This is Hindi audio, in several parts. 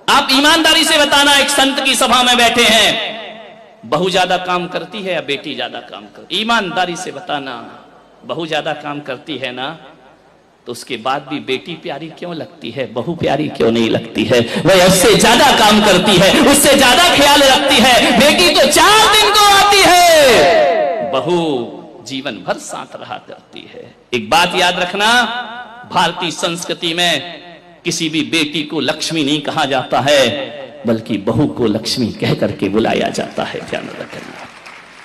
आप ईमानदारी से बताना, एक संत की सभा में बैठे हैं, बहू ज्यादा काम करती है या बेटी ज्यादा काम करती? ईमानदारी से बताना, बहू ज्यादा काम करती है ना, तो उसके बाद भी बेटी प्यारी क्यों लगती है, बहू प्यारी क्यों नहीं लगती है? वह उससे ज्यादा काम करती है, उससे ज्यादा ख्याल रखती है। बेटी तो 4 दिन को आती है, बहू जीवन भर साथ रहा करती है। एक बात याद रखना, भारतीय संस्कृति में किसी भी बेटी को लक्ष्मी नहीं कहा जाता है, बल्कि बहू को लक्ष्मी कह करके बुलाया जाता है। ध्यान रखना,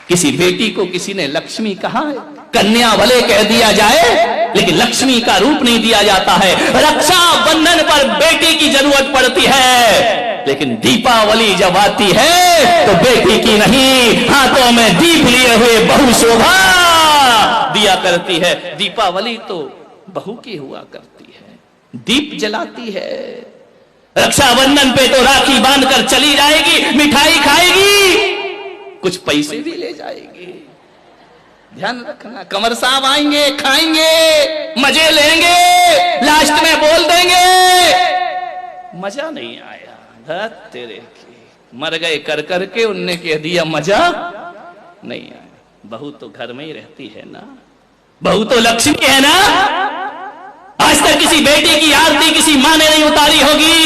किसी बेटी को किसी ने लक्ष्मी कहा है, कन्या भले कह दिया जाए, लेकिन लक्ष्मी का रूप नहीं दिया जाता है। रक्षा बंधन पर बेटी की जरूरत पड़ती है, लेकिन दीपावली जब आती है तो बेटी की नहीं, हाथों में दीप लिए हुए बहू शोभा दिया करती है। दीपावली तो बहू की हुआ करती है, दीप जलाती है। रक्षाबंधन पे तो राखी बांधकर चली जाएगी, मिठाई खाएगी, कुछ पैसे भी ले जाएगी। ध्यान रखना, कंवर साहब आएंगे, खाएंगे, मजे लेंगे, लास्ट में बोल देंगे मजा नहीं आया, धत तेरे की, मर गए कर करके, उनने कह दिया मजा नहीं आया। बहू तो घर में ही रहती है ना, बहू तो लक्ष्मी है ना। आज तक किसी बेटी की आरती किसी मां ने नहीं उतारी होगी,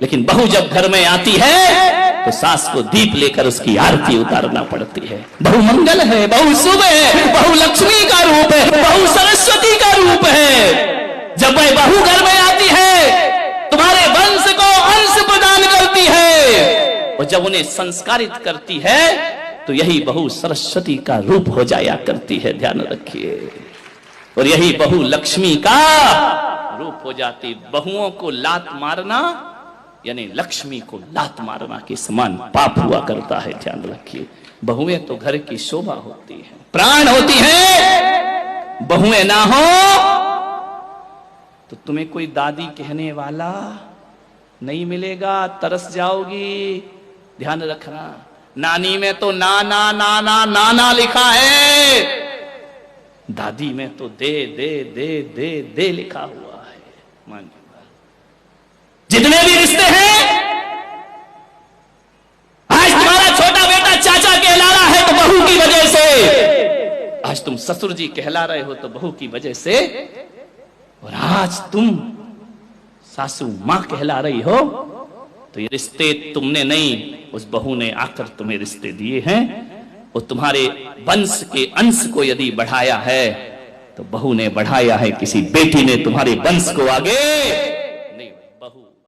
लेकिन बहू जब घर में आती है तो सास को दीप लेकर उसकी आरती उतारना पड़ती है। बहू मंगल है, बहू शुभ है, बहू लक्ष्मी का रूप है, बहू सरस्वती का रूप है। जब वह बहू घर में आती है, तुम्हारे वंश को अंश प्रदान करती है, और जब उन्हें संस्कारित करती है तो यही बहू सरस्वती का रूप हो जाया करती है। ध्यान रखिए, और यही बहू लक्ष्मी का रूप हो जाती। बहुओं को लात मारना यानी लक्ष्मी को लात मारना के समान पाप हुआ करता है। ध्यान रखिए, बहुएं तो घर की शोभा होती है, प्राण होती है। बहुएं ना हो तो तुम्हें कोई दादी कहने वाला नहीं मिलेगा, तरस जाओगी। ध्यान रखना, नानी में तो ना ना ना ना ना ना लिखा है, दादी में तो दे दे दे दे दे लिखा हुआ है। मान जितने भी रिश्ते हैं, आज तुम्हारा छोटा बेटा चाचा कहला रहा है तो बहू की वजह से, आज तुम ससुर जी कहला रहे हो तो बहू की वजह से, और आज तुम सासू मां कहला रही हो तो ये रिश्ते तुमने नहीं, उस बहू ने आकर तुम्हें रिश्ते दिए हैं। और तुम्हारे वंश के अंश को यदि बढ़ाया है तो बहू ने बढ़ाया है, किसी बेटी ने तुम्हारे वंश को आगे